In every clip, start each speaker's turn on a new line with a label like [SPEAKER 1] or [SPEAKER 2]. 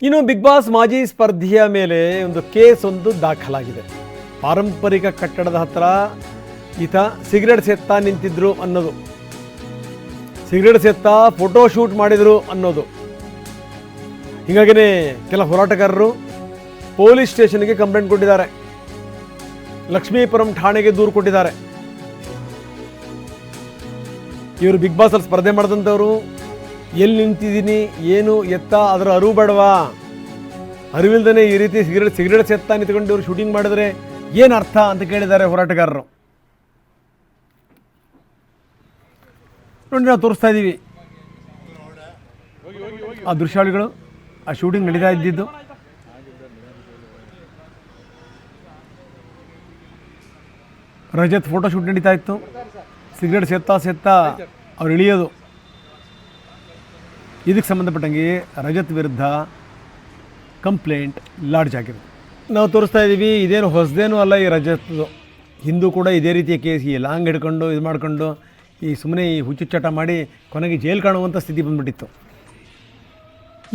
[SPEAKER 1] ಇನ್ನು big boss ಮಾಜಿ ಸ್ಪರ್ಧಿಯ ಮೇಲೆ ಒಂದು ಕೇಸ್ ದಾಖಲಾಗಿದೆ. ಪಾರಂಪರಿಕ ಕಟ್ಟಡದ ಹತ್ರ ಈತ ಸಿಗರೇಟ್ ಸೇತ್ತಾ ನಿಂತಿದ್ರು ಅನ್ನೋದು, ಸಿಗರೇಟ್ ಸೇತ್ತಾ ಫೋಟೋ ಶೂಟ್ ಮಾಡಿದ್ರು ಅನ್ನೋದು. ಹೀಗಾಗಿನೇ ಕೆಲ ಹೋರಾಟಗಾರರು ಪೊಲೀಸ್ ಸ್ಟೇಷನ್ಗೆ ಕಂಪ್ಲೇಂಟ್ ಕೊಟ್ಟಿದ್ದಾರೆ, ಲಕ್ಷ್ಮೀಪುರಂ ಠಾಣೆಗೆ ದೂರು ಕೊಟ್ಟಿದ್ದಾರೆ. ಇವರು ಬಿಗ್ ಬಾಸ್ ಅಲ್ಲಿ ಸ್ಪರ್ಧೆ ಮಾಡಿದಂಥವ್ರು, ಎಲ್ಲಿ ನಿಂತಿದ್ದೀನಿ ಏನು ಎತ್ತ ಅದರ ಅರಿವು ಬೇಡವಾ, ಅರಿವಿಲ್ದೇ ಈ ರೀತಿ ಸಿಗರೇಟ್ ಸೇತ್ತಾ ನಿಂತ್ಕೊಂಡು ಇವರು ಶೂಟಿಂಗ್ ಮಾಡಿದ್ರೆ ಏನು ಅರ್ಥ ಅಂತ ಕೇಳಿದ್ದಾರೆ ಹೋರಾಟಗಾರರು. ನೋಡಿ, ನಾವು ತೋರಿಸ್ತಾ ಇದ್ದೀವಿ ಆ ದೃಶ್ಯಾವಳಿಗಳು, ಆ ಶೂಟಿಂಗ್ ನಡೀತಾ ಇದ್ದಿದ್ದು. ರಜತ್ ಫೋಟೋ ಶೂಟ್ ನಡೀತಾ ಇತ್ತು, ಸಿಗರೇಟ್ ಸೇತ್ತಾ ಅವ್ರು ಇಳಿಯೋದು. ಇದಕ್ಕೆ ಸಂಬಂಧಪಟ್ಟಂಗೆ ರಜತ್ ವಿರುದ್ಧ ಕಂಪ್ಲೇಂಟ್ ಲಾಡ್ಜ್ ಆಗಿದೆ. ನಾವು ತೋರಿಸ್ತಾ ಇದ್ದೀವಿ, ಇದೇನು ಹೊಸದೇನೂ ಅಲ್ಲ ಈ ರಜತ್ದು. ಹಿಂದೂ ಕೂಡ ಇದೇ ರೀತಿಯ ಕೇಸ್, ಈ ಲಾಂಗ್ ಹಿಡ್ಕೊಂಡು ಇದು ಮಾಡಿಕೊಂಡು ಈ ಸುಮ್ಮನೆ ಈ ಹುಚ್ಚುಚ್ಚಾಟ ಮಾಡಿ ಕೊನೆಗೆ ಜೈಲು ಕಾಣುವಂಥ ಸ್ಥಿತಿ ಬಂದುಬಿಟ್ಟಿತ್ತು.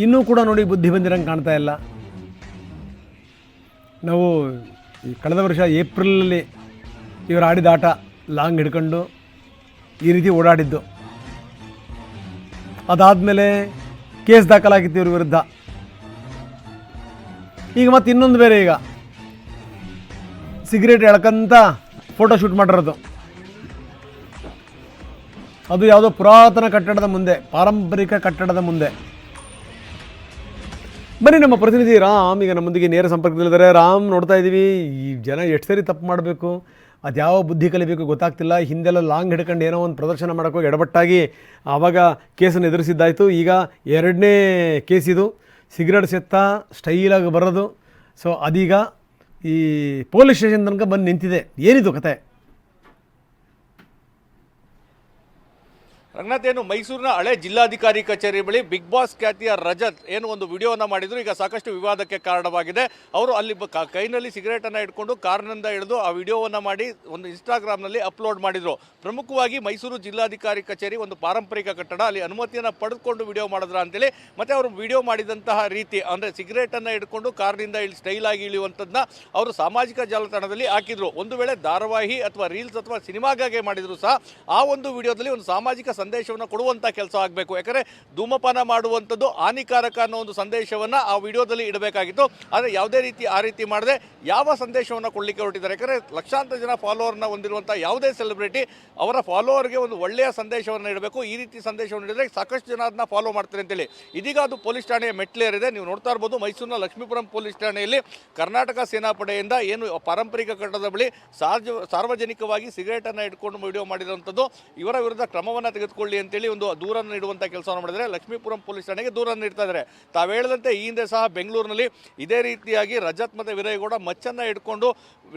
[SPEAKER 1] ಇನ್ನೂ ಕೂಡ ನೋಡಿ ಬುದ್ಧಿ ಬಂದಿರಂಗೆ ಕಾಣ್ತಾ ಇಲ್ಲ. ನಾವು ಈ ಕಳೆದ ವರ್ಷ ಏಪ್ರಿಲಲ್ಲಿ ಇವರು ಆಡಿದ ಆಟ ಲಾಂಗ್ ಹಿಡ್ಕೊಂಡು ಈ ರೀತಿ ಓಡಾಡಿದ್ದು. ಅದಾದಮೇಲೆ ಕೇಸ್ ದಾಖಲಾಗಿತ್ತು ಇವ್ರ ವಿರುದ್ಧ. ಈಗ ಮತ್ತೆ ಇನ್ನೊಂದು ಬೇರೆ, ಈಗ ಸಿಗರೇಟ್ ಎಳ್ಕಂತ ಫೋಟೋ ಶೂಟ್ ಮಾಡಿರೋದು. ಅದು ಯಾವುದೋ ಪುರಾತನ ಕಟ್ಟಡದ ಮುಂದೆ, ಪಾರಂಪರಿಕ ಕಟ್ಟಡದ ಮುಂದೆ. ಬನ್ನಿ, ನಮ್ಮ ಪ್ರತಿನಿಧಿ ರಾಮ್ ಈಗ ನಮ್ಮೊಂದಿಗೆ ನೇರ ಸಂಪರ್ಕದಲ್ಲಿದ್ದಾರೆ. ರಾಮ್, ನೋಡ್ತಾ ಇದ್ದೀವಿ ಈ ಜನ ಎಷ್ಟು ಸರಿ ತಪ್ಪು ಮಾಡಬೇಕು, ಅದು ಯಾವ ಬುದ್ಧಿ ಕಲಿಬೇಕು ಗೊತ್ತಾಗ್ತಿಲ್ಲ. ಹಿಂದೆಲ್ಲ ಲಾಂಗ್ ಹಿಡ್ಕೊಂಡು ಏನೋ ಒಂದು ಪ್ರದರ್ಶನ ಮಾಡೋಕ್ಕೆ ಎಡಬಟ್ಟಾಗಿ ಆವಾಗ ಕೇಸನ್ನು ಎದುರಿಸಿದ್ದಾಯಿತು. ಈಗ ಎರಡನೇ ಕೇಸ್ ಇದು, ಸಿಗರೇಟ್ ಸೇತ್ತಾ ಸ್ಟೈಲಾಗಿ ಬರೋದು. ಸೊ ಅದೀಗ ಈ ಪೊಲೀಸ್ ಸ್ಟೇಷನ್ ತನಕ ಬಂದು ನಿಂತಿದೆ. ಏನಿದು ಕತೆ?
[SPEAKER 2] ರಂಗನಾಥ್, ಏನು ಮೈಸೂರಿನ ಹಳೆ ಜಿಲ್ಲಾಧಿಕಾರಿ ಕಚೇರಿ ಬಳಿ ಬಿಗ್ ಬಾಸ್ ಖ್ಯಾತಿಯ ರಜತ್ ಏನು ಒಂದು ವಿಡಿಯೋವನ್ನು ಮಾಡಿದ್ರು. ಈಗ ಸಾಕಷ್ಟು ವಿವಾದಕ್ಕೆ ಕಾರಣವಾಗಿದೆ. ಅವರು ಅಲ್ಲಿ ಕೈನಲ್ಲಿ ಸಿಗರೇಟನ್ನು ಇಟ್ಕೊಂಡು ಕಾರ್ನಿಂದ ಇಳಿದು ಆ ವಿಡಿಯೋವನ್ನು ಮಾಡಿ ಒಂದು ಇನ್ಸ್ಟಾಗ್ರಾಮ್ನಲ್ಲಿ ಅಪ್ಲೋಡ್ ಮಾಡಿದರು. ಪ್ರಮುಖವಾಗಿ ಮೈಸೂರು ಜಿಲ್ಲಾಧಿಕಾರಿ ಕಚೇರಿ ಒಂದು ಪಾರಂಪರಿಕ ಕಟ್ಟಡ, ಅಲ್ಲಿ ಅನುಮತಿಯನ್ನು ಪಡೆದುಕೊಂಡು ವಿಡಿಯೋ ಮಾಡಿದ್ರ ಅಂತೇಳಿ. ಮತ್ತು ಅವರು ವಿಡಿಯೋ ಮಾಡಿದಂತಹ ರೀತಿ ಅಂದರೆ ಸಿಗರೇಟನ್ನು ಇಟ್ಕೊಂಡು ಕಾರ್ನಿಂದ ಸ್ಟೈಲಾಗಿ ಇಳಿಯುವಂಥದ್ದನ್ನ ಅವರು ಸಾಮಾಜಿಕ ಜಾಲತಾಣದಲ್ಲಿ ಹಾಕಿದ್ರು. ಒಂದು ವೇಳೆ ಧಾರಾವಾಹಿ ಅಥವಾ ರೀಲ್ಸ್ ಅಥವಾ ಸಿನಿಮಾಗಾಗಿ ಮಾಡಿದ್ರು ಸಹ ಆ ಒಂದು ವಿಡಿಯೋದಲ್ಲಿ ಒಂದು ಸಾಮಾಜಿಕ ಸಂದೇಶವನ್ನು ಕೊಡುವಂಥ ಕೆಲಸ ಆಗಬೇಕು. ಯಾಕಂದರೆ ಧೂಮಪಾನ ಮಾಡುವಂಥದ್ದು ಹಾನಿಕಾರಕ ಅನ್ನೋ ಒಂದು ಸಂದೇಶವನ್ನು ಆ ವಿಡಿಯೋದಲ್ಲಿ ಇಡಬೇಕಾಗಿತ್ತು. ಆದರೆ ಯಾವುದೇ ರೀತಿ ಆ ರೀತಿ ಮಾಡದೆ ಯಾವ ಸಂದೇಶವನ್ನು ಕೊಡಲಿಕ್ಕೆ ಹೊರಟಿದ್ದಾರೆ. ಯಾಕಂದರೆ ಲಕ್ಷಾಂತರ ಜನ ಫಾಲೋವರ್ನ ಹೊಂದಿರುವಂಥ ಯಾವುದೇ ಸೆಲೆಬ್ರಿಟಿ ಅವರ ಫಾಲೋವರ್ಗೆ ಒಂದು ಒಳ್ಳೆಯ ಸಂದೇಶವನ್ನು ಇಡಬೇಕು. ಈ ರೀತಿ ಸಂದೇಶವನ್ನು ನೀಡಿದರೆ ಸಾಕಷ್ಟು ಜನ ಅದನ್ನ ಫಾಲೋ ಮಾಡ್ತಾರೆ ಅಂತೇಳಿ ಇದೀಗ ಅದು ಪೊಲೀಸ್ ಠಾಣೆಯ ಮೆಟ್ಲೇರಿದೆ. ನೀವು ನೋಡ್ತಾ ಇರ್ಬೋದು, ಮೈಸೂರಿನ ಲಕ್ಷ್ಮೀಪುರಂ ಪೊಲೀಸ್ ಠಾಣೆಯಲ್ಲಿ ಕರ್ನಾಟಕ ಸೇನಾಪಡೆಯಿಂದ ಏನು ಪಾರಂಪರಿಕ ಕಟ್ಟಡದ ಬಳಿ ಸಾರ್ವಜನಿಕವಾಗಿ ಸಿಗರೇಟನ್ನು ಇಟ್ಕೊಂಡು ವಿಡಿಯೋ ಮಾಡಿರುವಂಥದ್ದು, ಇವರ ವಿರುದ್ಧ ಕ್ರಮವನ್ನು ತೆಗೆದುಕೊಳ್ಳಿ ಅಂತೇಳಿ ಒಂದು ದೂರನ್ನು ನೀಡುವಂಥ ಕೆಲಸವನ್ನು ಮಾಡಿದರೆ ಲಕ್ಷ್ಮೀಪುರಂ ಪೊಲೀಸ್ ಠಾಣೆಗೆ ದೂರನ್ನು ನೀಡ್ತಾ ಇದ್ದಾರೆ. ತಾವು ಹೇಳಿದಂತೆ ಈ ಹಿಂದೆ ಸಹ ಬೆಂಗಳೂರಿನಲ್ಲಿ ಇದೇ ರೀತಿಯಾಗಿ ರಜತ್ ಮತ್ತು ವಿರಯಗೌಡ ಮಚ್ಚನ್ನು ಇಟ್ಕೊಂಡು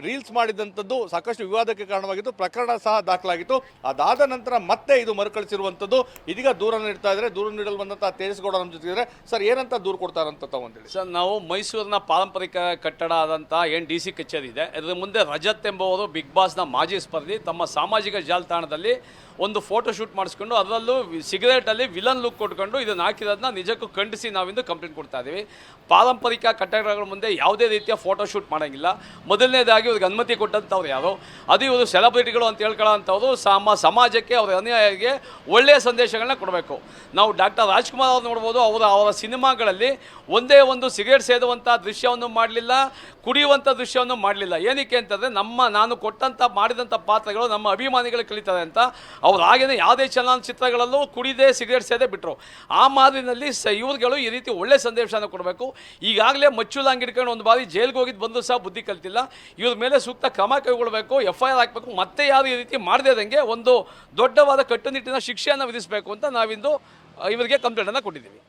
[SPEAKER 2] ರೀಲ್ಸ್ ಮಾಡಿದಂಥದ್ದು ಸಾಕಷ್ಟು ವಿವಾದಕ್ಕೆ ಕಾರಣವಾಗಿತ್ತು. ಪ್ರಕರಣ ಸಹ ದಾಖಲಾಗಿತ್ತು. ಅದಾದ ನಂತರ ಮತ್ತೆ ಇದು ಮರುಕಳಿಸಿರುವಂಥದ್ದು. ಇದೀಗ ದೂರನ್ನು ನೀಡ್ತಾ ಇದ್ದಾರೆ. ದೂರ ನೀಡಲು ಬಂದಂಥ ತೇಜಸ್ಗೌಡ ನಮ್ಮ ಜೊತೆಗಿದ್ದಾರೆ. ಸರ್, ಏನಂತ ದೂರು ಕೊಡ್ತಾರಂತ ತಗೊಂತೇಳಿ?
[SPEAKER 3] ಸರ್, ನಾವು ಮೈಸೂರಿನ ಪಾರಂಪರಿಕ ಕಟ್ಟಡ ಆದಂಥ ಏನು DC ಕಚೇರಿ ಇದೆ, ಅದರ ಮುಂದೆ ರಜತ್ ಎಂಬುವರು ಬಿಗ್ ಬಾಸ್ನ ಮಾಜಿ ಸ್ಪರ್ಧಿ ತಮ್ಮ ಸಾಮಾಜಿಕ ಜಾಲತಾಣದಲ್ಲಿ ಒಂದು ಫೋಟೋ ಶೂಟ್ ಮಾಡಿಸ್ಕೊಂಡು ಅದರಲ್ಲೂ ಸಿಗರೇಟಲ್ಲಿ ವಿಲನ್ ಲುಕ್ ಕೊಟ್ಕೊಂಡು ಇದನ್ನು ಹಾಕಿರೋದನ್ನ ನಿಜಕ್ಕೂ ಖಂಡಿಸಿ ನಾವಿಂದು ಕಂಪ್ಲೇಂಟ್ ಕೊಡ್ತಾ ಇದ್ದೀವಿ. ಪಾರಂಪರಿಕ ಕಟ್ಟಡಗಳ ಮುಂದೆ ಯಾವುದೇ ರೀತಿಯ ಫೋಟೋ ಶೂಟ್ ಮಾಡೋಂಗಿಲ್ಲ. ಮೊದಲನೇದಾಗಿ ಇವ್ರಿಗೆ ಅನುಮತಿ ಕೊಟ್ಟಂಥವ್ರು ಯಾರು, ಅದು ಇವರು ಸೆಲೆಬ್ರಿಟಿಗಳು ಅಂತ ಹೇಳ್ಕೊಳ್ಳೋಂಥವ್ರು ಸಮಾಜಕ್ಕೆ ಅವರ ಅನುಯಾಯಿಗೆ ಒಳ್ಳೆಯ ಸಂದೇಶಗಳನ್ನ ಕೊಡಬೇಕು. ನಾವು ಡಾಕ್ಟರ್ ರಾಜ್ಕುಮಾರ್ ಅವ್ರು ನೋಡ್ಬೋದು, ಅವರ ಸಿನಿಮಾಗಳಲ್ಲಿ ಒಂದೇ ಒಂದು ಸಿಗರೇಟ್ ಸೇದುವಂಥ ದೃಶ್ಯವನ್ನು ಮಾಡಲಿಲ್ಲ, ಕುಡಿಯುವಂಥ ದೃಶ್ಯವನ್ನು ಮಾಡಲಿಲ್ಲ. ಏನಕ್ಕೆ ಅಂತಂದರೆ ನಾನು ಕೊಟ್ಟಂಥ ಮಾಡಿದಂಥ ಪಾತ್ರಗಳು ನಮ್ಮ ಅಭಿಮಾನಿಗಳು ಕಲಿತಾರೆ ಅಂತ ಅವ್ರು ಹಾಗೇನೆ ಯಾವುದೇ ಚಲನಚಿತ್ರಗಳಲ್ಲೂ ಕುಡಿದೇ ಸಿಗರೇಟ್ ಸೇದೆ ಬಿಟ್ಟರು. ಆ ಮಾದರಿನಲ್ಲಿ ಇವ್ರುಗಳು ಈ ರೀತಿ ಒಳ್ಳೆ ಸಂದೇಶನ ಕೊಡಬೇಕು. ಈಗಾಗಲೇ ಮಚ್ಚುಲಾಂಗ್ ಹಿಡ್ಕೊಂಡು ಒಂದು ಬಾರಿ ಜೈಲಿಗೆ ಹೋಗಿದ್ದು ಬಂದು ಸಹ ಬುದ್ಧಿ ಕಲ್ತಿಲ್ಲ. ಇವ್ರ ಮೇಲೆ ಸೂಕ್ತ ಕ್ರಮ ಕೈಗೊಳ್ಳಬೇಕು, FIR ಹಾಕಬೇಕು. ಮತ್ತೆ ಯಾರು ಈ ರೀತಿ ಮಾಡದೇದಂಗೆ ಒಂದು ದೊಡ್ಡವಾದ ಕಟ್ಟುನಿಟ್ಟಿನ ಶಿಕ್ಷೆಯನ್ನು ವಿಧಿಸಬೇಕು ಅಂತ ನಾವಿಂದು ಇವರಿಗೆ ಕಂಪ್ಲೇಂಟನ್ನು ಕೊಟ್ಟಿದ್ದೀವಿ.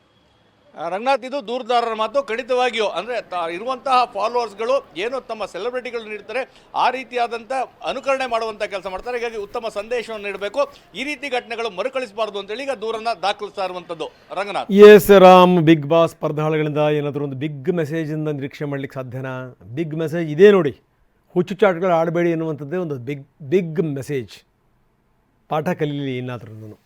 [SPEAKER 2] ರಂಗನಾಥ್, ಇದು ದೂರದಾರರ ಮಾತು. ಖಂಡಿತವಾಗಿಯೂ ಅಂದರೆ ಇರುವಂತಹ ಫಾಲೋವರ್ಸ್ಗಳು ಏನು ತಮ್ಮ ಸೆಲೆಬ್ರಿಟಿಗಳು ನೀಡ್ತಾರೆ ಆ ರೀತಿಯಾದಂಥ ಅನುಕರಣೆ ಮಾಡುವಂಥ ಕೆಲಸ ಮಾಡ್ತಾರೆ. ಹೀಗಾಗಿ ಉತ್ತಮ ಸಂದೇಶವನ್ನು ನೀಡಬೇಕು, ಈ ರೀತಿ ಘಟನೆಗಳು ಮರುಕಳಿಸಬಾರ್ದು ಅಂತೇಳಿ ಈಗ ದೂರನ್ನು ದಾಖಲಿಸ್ತಾ ಇರುವಂಥದ್ದು. Ranganath,
[SPEAKER 1] S Ram, Bigg Boss ಸ್ಪರ್ಧಾಳುಗಳಿಂದ ಏನಾದರೂ ಒಂದು ಬಿಗ್ ಮೆಸೇಜಿಂದ ನಿರೀಕ್ಷೆ ಮಾಡಲಿಕ್ಕೆ ಸಾಧ್ಯನಾ? ಬಿಗ್ ಮೆಸೇಜ್ ಇದೇ ನೋಡಿ, ಹುಚ್ಚುಚ್ಚಾಟಗಳು ಆಡಬೇಡಿ ಎನ್ನುವಂಥದ್ದೇ ಒಂದು ಬಿಗ್ ಮೆಸೇಜ್. ಪಾಠ ಕಲೀಲಿ ಏನಾದ್ರೂ.